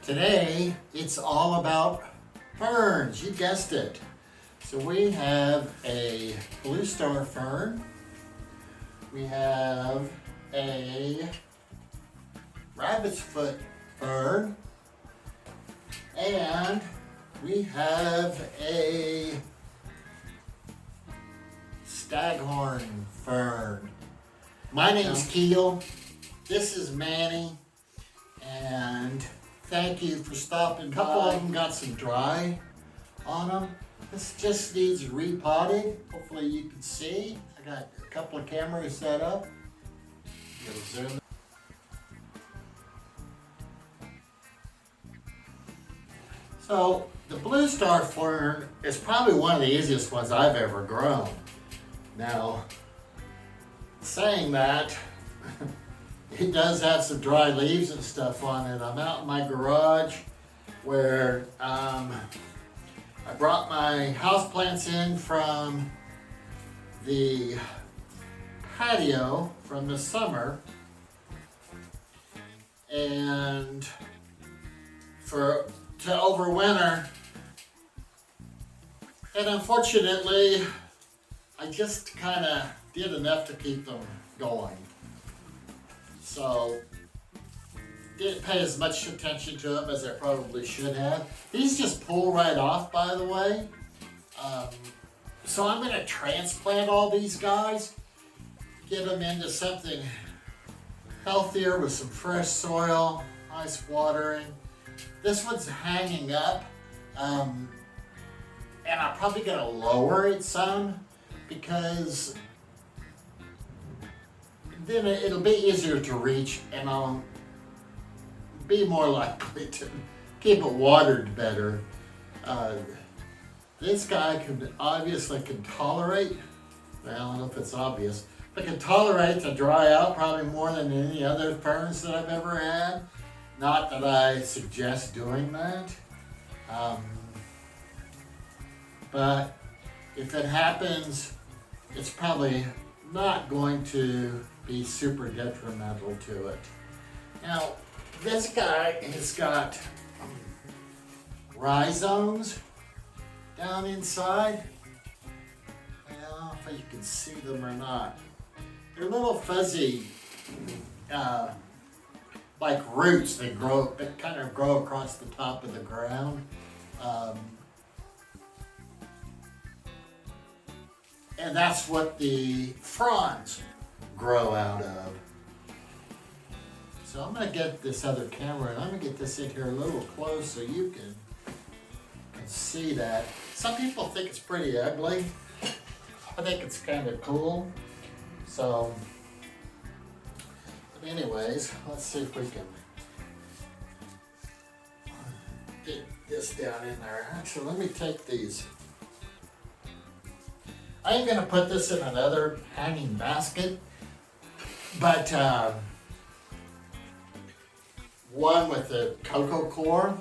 Today, it's all about ferns, you guessed it. So we have a blue star fern, we have a rabbit's foot fern, and we have a Staghorn Fern. My name's Keel, this is Manny, and thank you for stopping by. A couple of them got some dry on them. This just needs repotted. Hopefully you can see. I got a couple of cameras set up. Zoom. So the blue star fern is probably one of the easiest ones I've ever grown. Now, saying that, it does have some dry leaves and stuff on it. I'm out in my garage where I brought my houseplants in from the patio from the summer, and to overwinter. And unfortunately, I just kind of did enough to keep them going. So, didn't pay as much attention to them as I probably should have. These just pull right off, by the way. So I'm going to transplant all these guys, get them into something healthier with some fresh soil, nice watering. This one's hanging up, and I'm probably going to lower it some because then it'll be easier to reach, and I'll be more likely to keep it watered better. This guy obviously can tolerate, well, I don't know if it's obvious, but can tolerate to dry out probably more than any other ferns that I've ever had. Not that I suggest doing that, but if it happens, it's probably not going to be super detrimental to it. Now, this guy has got rhizomes down inside. I don't know if you can see them or not. They're little fuzzy, like roots that kind of grow across the top of the ground. And that's what the fronds grow out of. So I'm going to get this other camera and I'm going to get this in here a little close so you can see that. Some people think it's pretty ugly. I think it's kind of cool. So, but anyways, let's see if we can get this down in there. Actually, let me take these. I am going to put this in another hanging basket, but one with the cocoa core.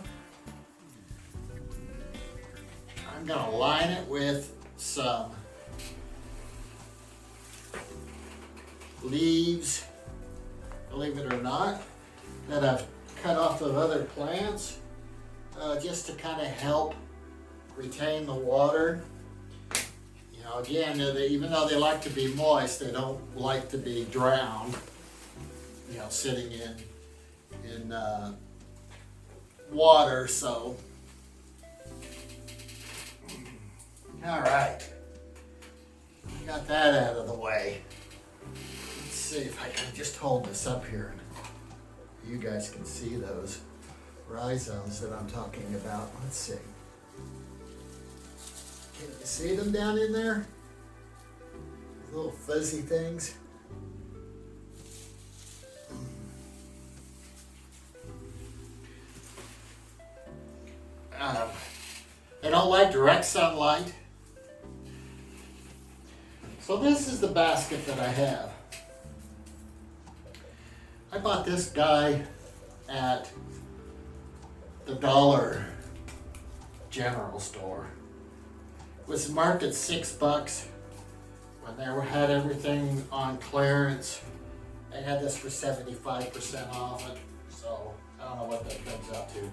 I'm going to line it with some leaves, believe it or not, that I've cut off of other plants, just to kind of help retain the water. You know, again, even though they like to be moist, they don't like to be drowned, you know, sitting in water. So, all right, got that out of the way. Let's see if I can just hold this up here and you guys can see those rhizomes that I'm talking about. Let's see. Can you see them down in there? Little fuzzy things. They don't like direct sunlight. So this is the basket that I have. I bought this guy at the Dollar General store. It was marked at $6 when they had everything on clearance. They had this for 75% off it, so I don't know what that comes out to.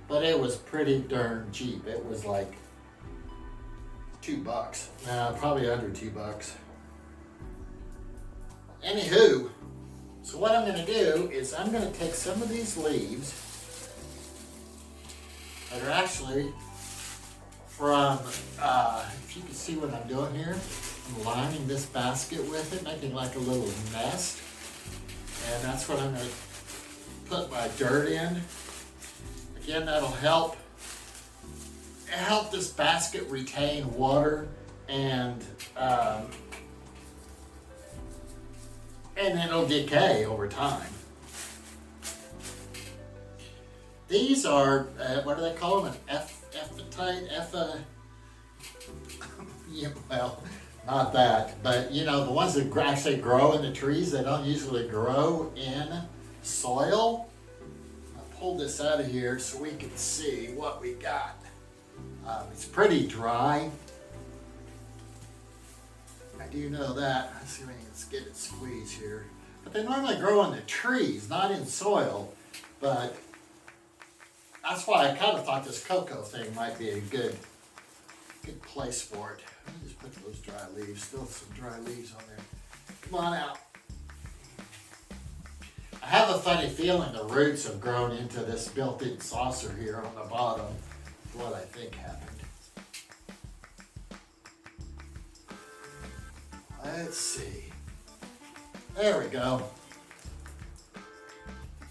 but it was pretty darn cheap. It was like $2. Probably under $2. Anywho, so what I'm going to do is I'm going to take some of these leaves that are actually from, if you can see what I'm doing here, I'm lining this basket with it, making like a little nest. And that's what I'm going to put my dirt in. Again, that'll help this basket retain water and it'll decay over time. These are, what do they call them? An yeah, well, not that, but you know, the ones that actually grow in the trees, they don't usually grow in soil. I'll pull this out of here so we can see what we got. It's pretty dry. I do know that. Let's see if we can get it squeezed here. But they normally grow in the trees, not in soil. But that's why I kind of thought this cocoa thing might be a good place for it. Let me just put those dry leaves, still some dry leaves on there. Come on out. I have a funny feeling the roots have grown into this built-in saucer here on the bottom. That's what I think happened. Let's see. There we go.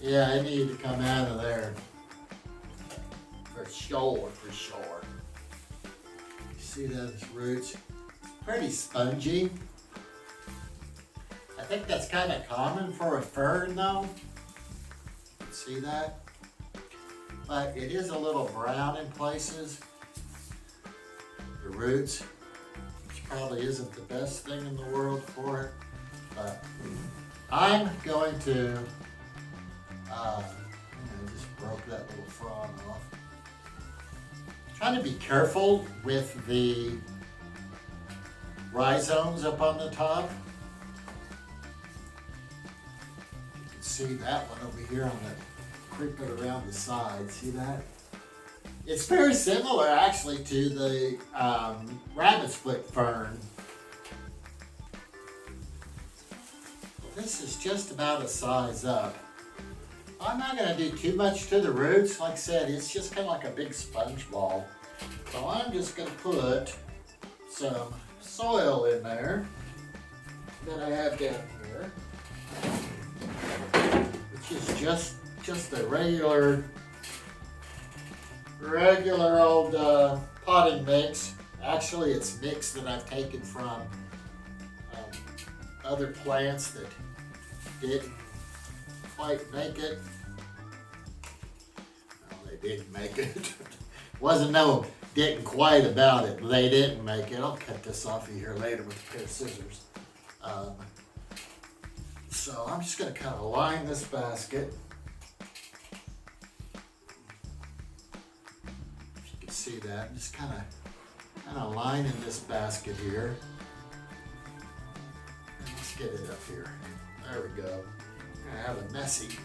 Yeah, it needed to come out of there. For sure, for sure. You see those roots? Pretty spongy. I think that's kind of common for a fern though. You can see that? But it is a little brown in places. The roots, which probably isn't the best thing in the world for it. But I'm going to, I just broke that little frond off. Trying to be careful with the rhizomes up on the top. You can see that one over here on the creeping around the side. See that? It's very similar actually to the Rabbits Foot Fern. This is just about a size up. I'm not going to do too much to the roots. Like I said, it's just kind of like a big sponge ball. So I'm just going to put some soil in there that I have down here, which is just a regular old potting mix. Actually, it's mix that I've taken from other plants that didn't quite make it. No, they didn't make it. Wasn't no didn't quite about it. They didn't make it. I'll cut this off of here later with a pair of scissors. So I'm just going to kind of line this basket. If you can see that, I'm just kind of lining this basket here. Let's get it up here. There we go. I have a making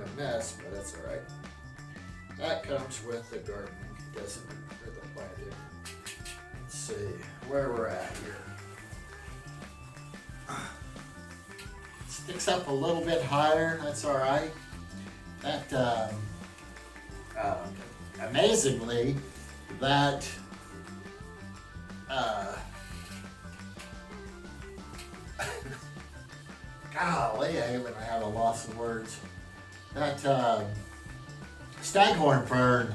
a mess, but that's all right. That comes with the gardening, doesn't it? Or the planting. Let's see where we're at here. Sticks up a little bit higher. That's all right. That amazingly, that golly, I hate when I have a loss of words. That Staghorn Fern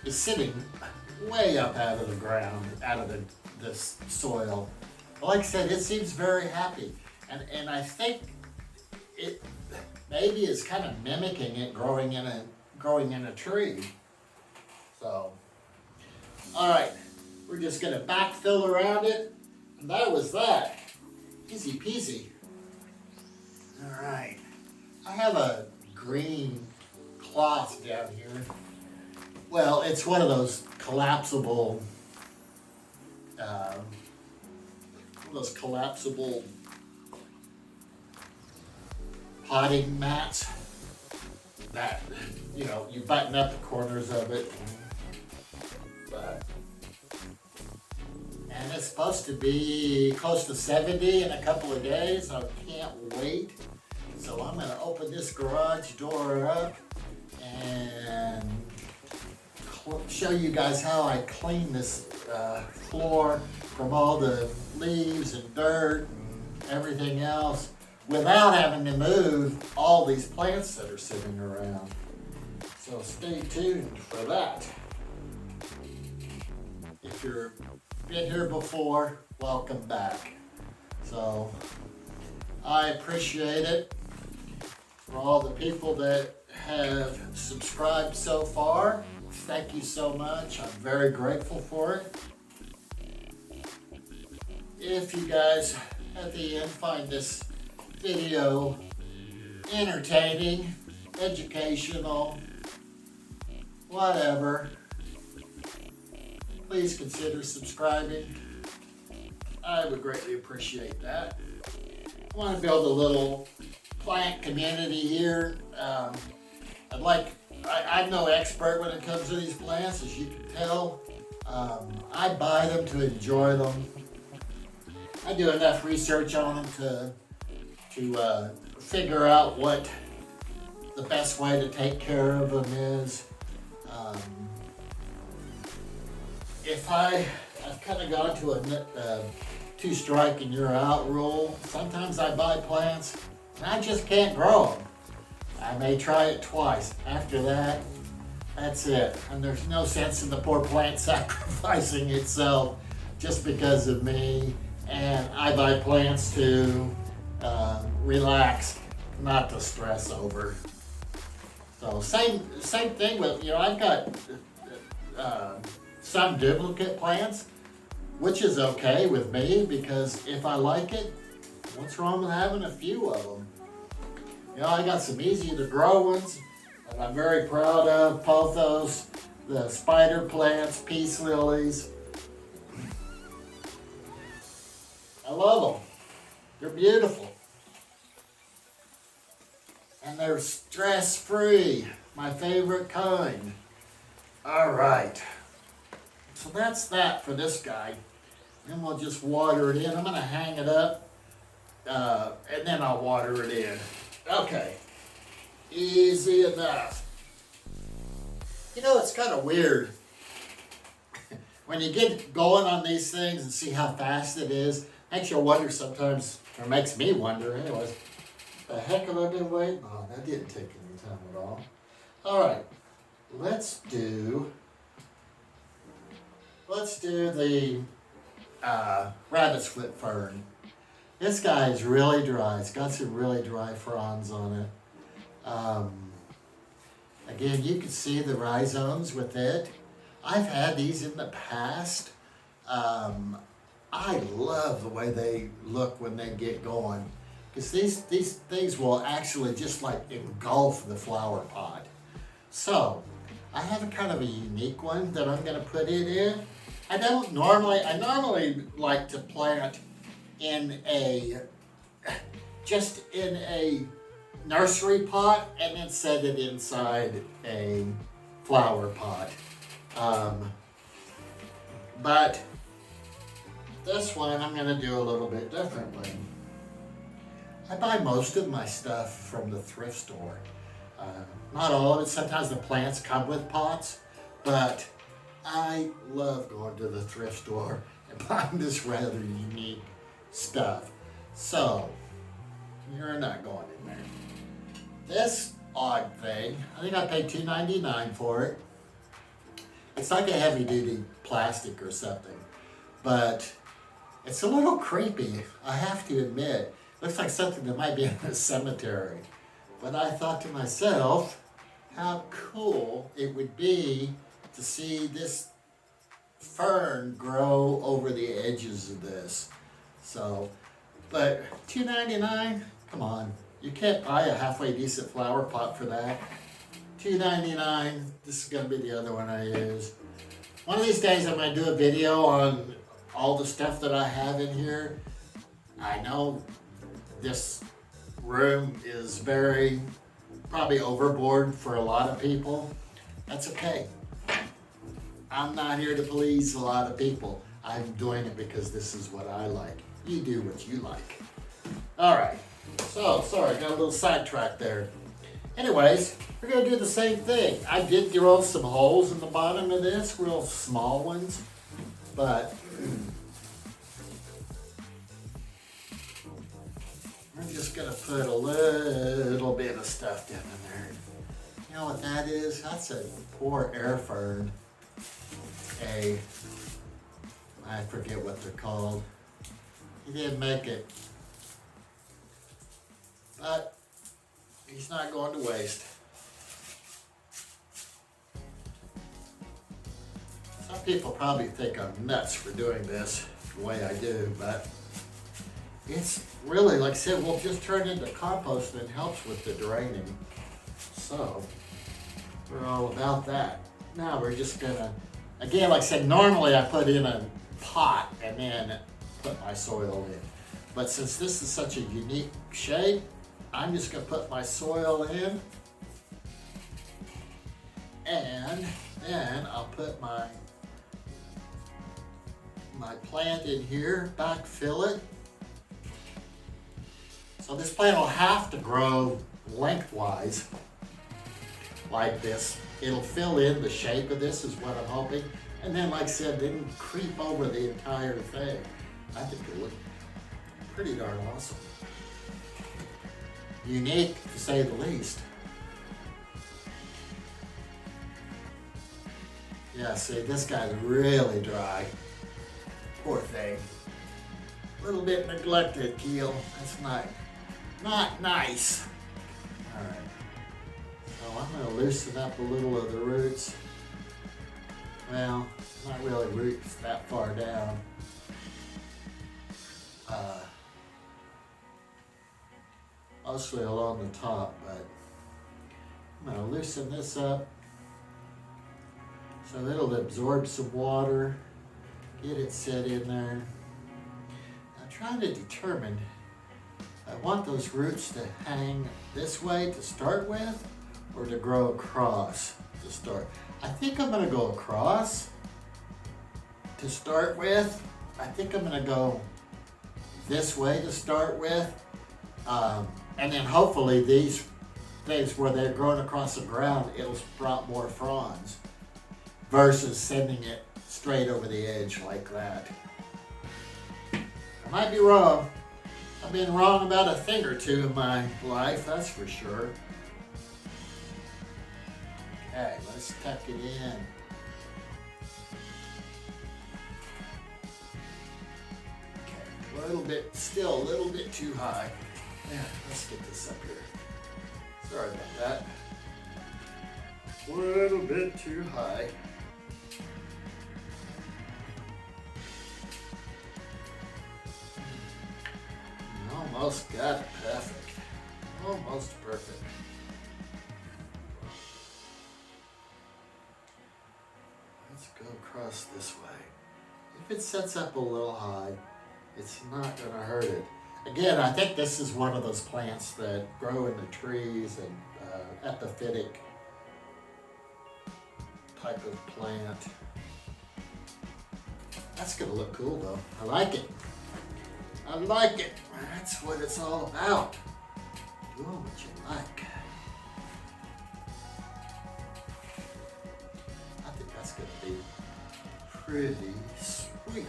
is sitting way up out of the ground, out of the soil. Like I said, it seems very happy, and I think it maybe is kind of mimicking it growing in a tree. So, all right, we're just gonna backfill around it, and that was that. Easy peasy. All right, I have a green cloth down here. Well, it's one of those collapsible, potting mats that you know, you button up the corners of it. And it's supposed to be close to 70 in a couple of days. I can't wait. So I'm going to open this garage door up and show you guys how I clean this floor from all the leaves and dirt and everything else without having to move all these plants that are sitting around. So stay tuned for that. If you've been here before, welcome back. So I appreciate it for all the people that have subscribed so far. Thank you so much. I'm very grateful for it. If you guys at the end find this video entertaining, educational, whatever, please consider subscribing. I would greatly appreciate that. I want to build a little plant community here. I'm no expert when it comes to these plants, as you can tell. I buy them to enjoy them. I do enough research on them to figure out what the best way to take care of them is. I've kind of gone to a two strike and you're out rule. Sometimes I buy plants and I just can't grow them. I may try it twice. After that, that's it. And there's no sense in the poor plant sacrificing itself just because of me. And I buy plants to relax, not to stress over. So same thing with, you know, I've got some duplicate plants, which is okay with me because if I like it, what's wrong with having a few of them? You know, I got some easy to grow ones that I'm very proud of. Pothos, the spider plants, peace lilies. I love them. They're beautiful. And they're stress-free. My favorite kind. All right. So that's that for this guy. Then we'll just water it in. I'm going to hang it up. And then I'll water it in. Okay. Easy enough. You know, it's kind of weird. When you get going on these things and see how fast it is, makes you wonder sometimes, or makes me wonder anyways, the heck have I been waiting? Oh, that didn't take any time at all. All right, let's do the Rabbits Foot Fern. This guy is really dry. It's got some really dry fronds on it. Again, you can see the rhizomes with it. I've had these in the past. I love the way they look when they get going, because these things will actually just like engulf the flower pot. So I have a kind of a unique one that I'm going to put it in. I normally like to plant in just in a nursery pot and then set it inside a flower pot. But this one I'm going to do a little bit differently. I buy most of my stuff from the thrift store. Not all of it. Sometimes the plants come with pots, but I love going to the thrift store and buying this rather unique stuff. So, you're not going in there. This odd thing, I think I paid $2.99 for it. It's like a heavy duty plastic or something, but it's a little creepy, I have to admit. Looks like something that might be in a cemetery. But I thought to myself, how cool it would be to see this fern grow over the edges of this. So, but $2.99, come on. You can't buy a halfway decent flower pot for that. $2.99, this is gonna be the other one I use. One of these days I'm gonna do a video on all the stuff that I have in here. I know this room is very probably overboard for a lot of people. That's okay. I'm not here to please a lot of people. I'm doing it because this is what I like. You do what you like. All right. So, sorry, got a little sidetracked there. Anyways, we're going to do the same thing. I did drill some holes in the bottom of this, real small ones, but I'm just going to put a little bit of stuff down in there. You know what that is? That's a poor air fern. I forget what they're called. He didn't make it. But he's not going to waste. Some people probably think I'm nuts for doing this the way I do, but it's really, like I said, we'll just turn it into compost and it helps with the draining. So, we're all about that. Now we're just gonna, again, like I said, normally I put in a pot and then put my soil in. But since this is such a unique shape, I'm just gonna put my soil in and then I'll put my plant in here, backfill it. So this plant will have to grow lengthwise like this. It'll fill in the shape of this is what I'm hoping. And then, like I said, then creep over the entire thing. I think it'll look pretty darn awesome. Unique, to say the least. Yeah, see, this guy's really dry. Poor thing. A little bit neglected, Keel. That's not nice. All right. So I'm going to loosen up a little of the roots. Well, not really roots that far down. Mostly along the top, but I'm going to loosen this up so it'll absorb some water, get it set in there. I'm trying to determine, I want those roots to hang this way to start with or to grow across to start. I think I'm going to go across to start with. I think I'm going to go this way to start with. And then hopefully these things where they're growing across the ground, it'll sprout more fronds versus sending it straight over the edge like that. I might be wrong. I've been wrong about a thing or two in my life, that's for sure. Okay, let's tuck it in. Okay, a little bit, still a little bit too high. Yeah, let's get this up here. Sorry about that. A little bit too high. Almost got it perfect. Almost perfect. Let's go across this way. If it sets up a little high, it's not going to hurt it. Again, I think this is one of those plants that grow in the trees and epiphytic type of plant. That's going to look cool though. I like it. I like it. That's what it's all about. Doing what you like. I think that's going to be pretty sweet.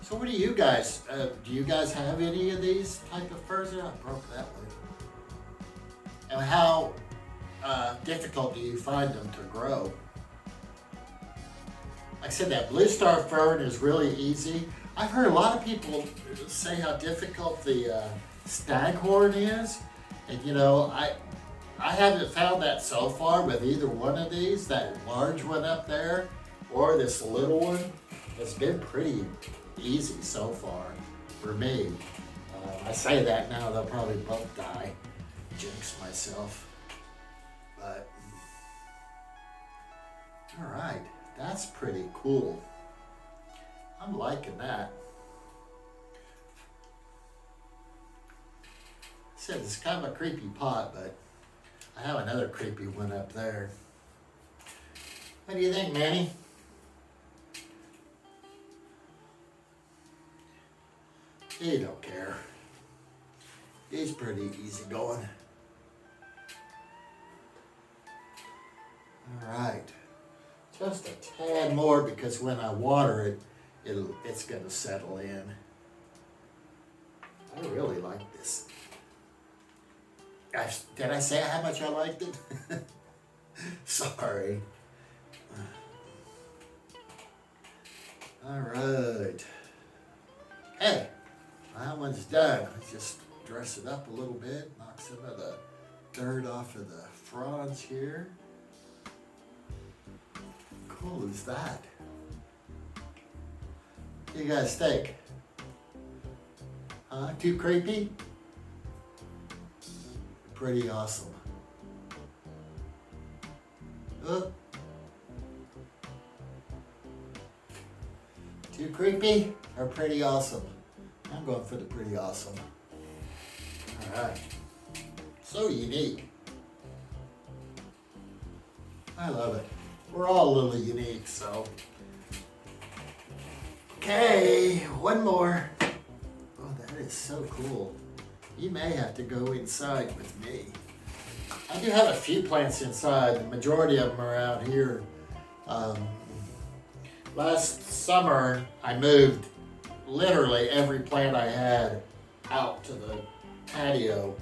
So what do you guys, do you guys have any of these type of ferns? I broke that one. And how difficult do you find them to grow? Like I said, that blue star fern is really easy. I've heard a lot of people say how difficult the staghorn is. And you know, I haven't found that so far with either one of these, that large one up there or this little one. It's been pretty easy so far for me. I say that now, they'll probably both die. Jinx myself. But, all right. That's pretty cool. I'm liking that. said it's kind of a creepy pot, but I have another creepy one up there. What do you think, Manny? He don't care. He's pretty easy going. All right. Just a tad more because when I water it, it's going to settle in. I really like this. Did I say how much I liked it? Sorry. All right. Hey, that one's done. Let's just dress it up a little bit. Knock some of the dirt off of the fronds here. Cool is that? You guys think? Huh? Too creepy? Pretty awesome. Too creepy or pretty awesome? I'm going for the pretty awesome. All right. So unique. I love it. We're all a little unique, so. Okay, one more. Oh, that is so cool. You may have to go inside with me. I do have a few plants inside. The majority of them are out here. Last summer, I moved literally every plant I had out to the patio.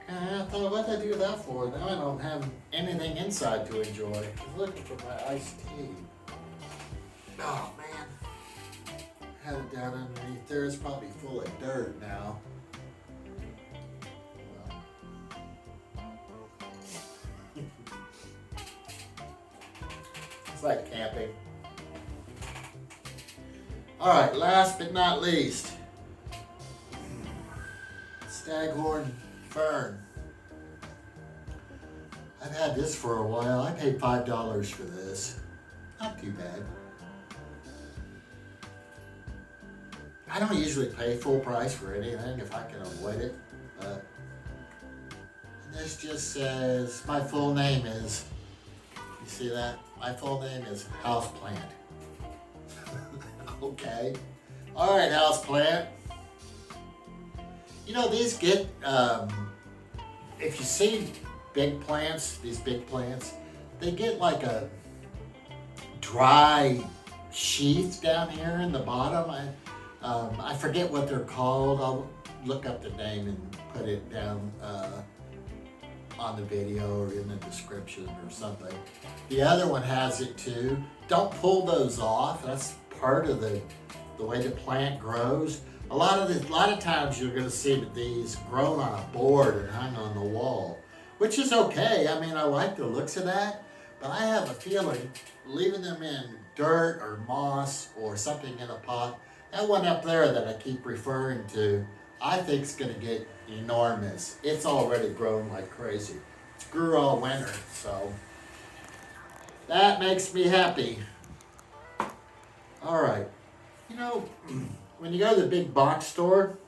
And I thought, what'd I do that for? Now I don't have anything inside to enjoy. I'm looking for my iced tea. Oh, man. Had it down underneath there. It's probably full of dirt now. It's like camping. All right, last but not least, Staghorn Fern. I've had this for a while. I paid $5 for this. Not too bad. I don't usually pay full price for anything if I can avoid it, but this just says my full name is, you see that? My full name is Houseplant. Okay. All right, houseplant. You know, these get, if you see big plants, these big plants, they get like a dry sheath down here in the bottom. I forget what they're called. I'll look up the name and put it down on the video or in the description or something. The other one has it too. Don't pull those off. That's part of the way the plant grows. A lot of times you're going to see these grown on a board and hung on the wall, which is okay. I mean, I like the looks of that, but I have a feeling leaving them in dirt or moss or something in a pot, that one up there that I keep referring to, I think is going to get enormous. It's already grown like crazy. It's grew all winter, so that makes me happy. All right, you know, when you go to the big box store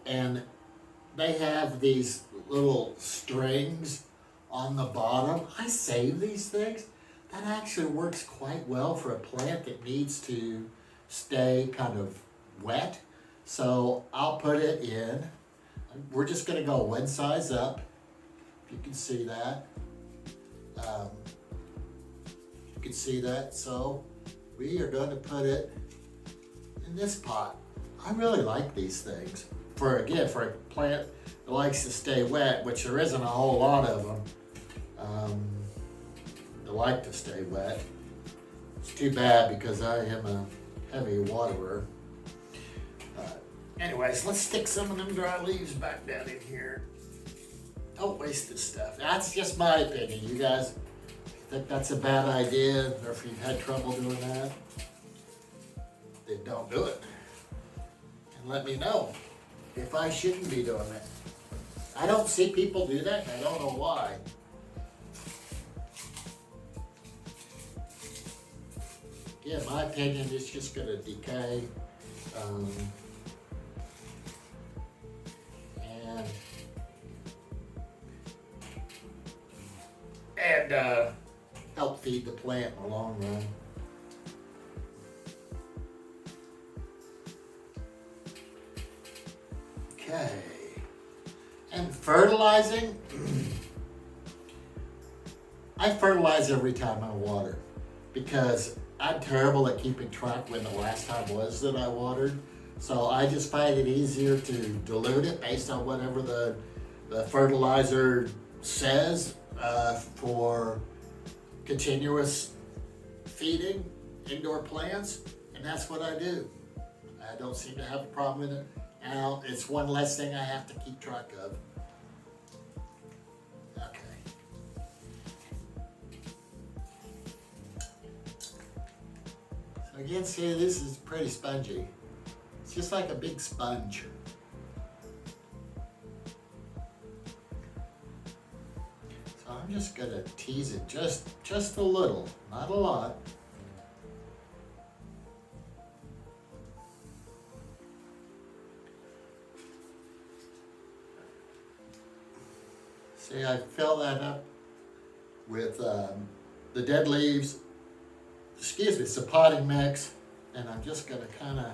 and they have these little strings on the bottom, I save these things. That actually works quite well for a plant that needs to stay kind of wet. So I'll put it in. We're just going to go one size up, if you can see that. You can see that. So we are going to put it in this pot. I really like these things. For a plant that likes to stay wet, which there isn't a whole lot of them that like to stay wet. It's too bad because I am a heavy waterer. Anyways, let's stick some of them dry leaves back down in here. Don't waste this stuff. That's just my opinion. You guys think that's a bad idea, or if you've had trouble doing that, then don't do it. And let me know if I shouldn't be doing it. I don't see people do that, and I don't know why. Yeah, in my opinion, it's just going to decay. And and help feed the plant in the long run. Okay, and fertilizing. I fertilize every time I water because I'm terrible at keeping track when the last time was that I watered. So I just find it easier to dilute it based on whatever the fertilizer says for continuous feeding indoor plants, and that's what I do. I don't seem to have a problem with it. Now, it's one less thing I have to keep track of. Okay. So again, see, this is pretty spongy. It's just like a big sponge. So I'm just gonna tease it just a little, not a lot. See, I fill that up with the dead leaves, some potting mix, and I'm just gonna kind of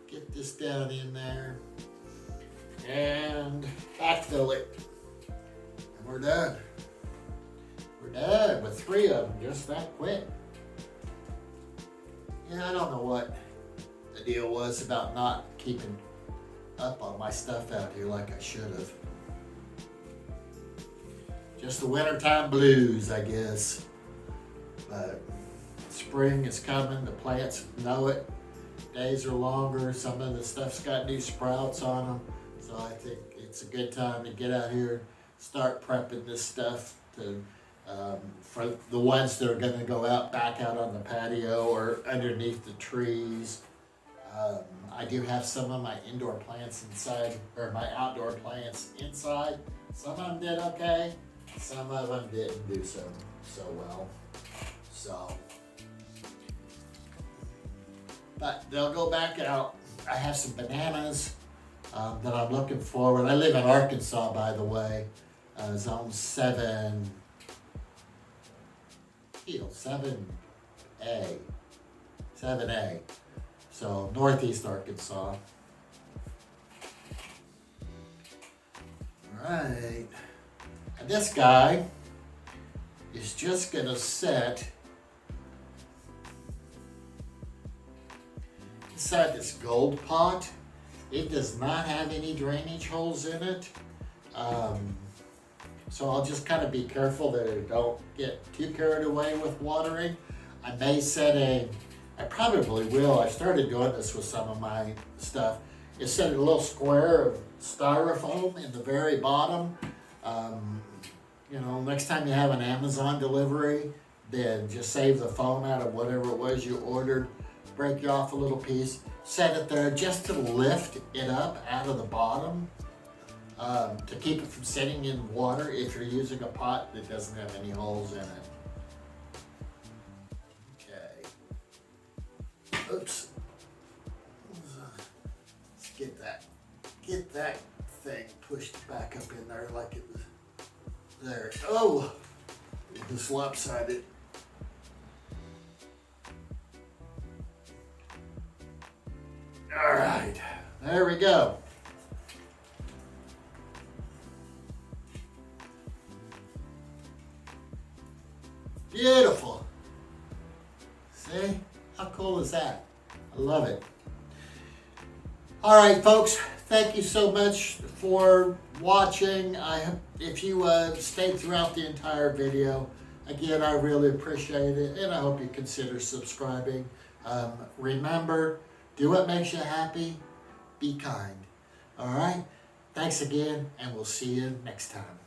get this down in there and backfill it. And we're done. We're done with 3 of them, just that quick. Yeah, I don't know what the deal was about not keeping up on my stuff out here like I should have. Just the wintertime blues, I guess. But spring is coming, the plants know it. Days are longer, some of the stuff's got new sprouts on them. So I think it's a good time to get out here, start prepping this stuff to, for the ones that are gonna go out, back out on the patio or underneath the trees. I do have some of my indoor plants inside, or my outdoor plants inside. Some of them did okay. Some of them didn't do so well. So, but they'll go back out. I have some bananas that I'm looking forward. I live in Arkansas, by the way, zone 7, 7A. So northeast Arkansas. All right. And this guy is just gonna set inside this gold pot. It does not have any drainage holes in it. So I'll just kind of be careful that I don't get too carried away with watering. I may set I probably will. I started doing this with some of my stuff. Is set a little square of styrofoam in the very bottom. You know, next time you have an Amazon delivery, then just save the foam out of whatever it was you ordered, break you off a little piece, set it there just to lift it up out of the bottom, to keep it from sitting in water if you're using a pot that doesn't have any holes in it. Okay. Oops. Let's get that thing pushed back up in there like it was. There. Oh! It was lopsided. Alright. There we go. Beautiful. See? How cool is that? I love it. Alright, folks. Thank you so much for watching. If you stayed throughout the entire video, again, I really appreciate it, and I hope you consider subscribing. Remember, do what makes you happy. Be kind. All right? Thanks again, and we'll see you next time.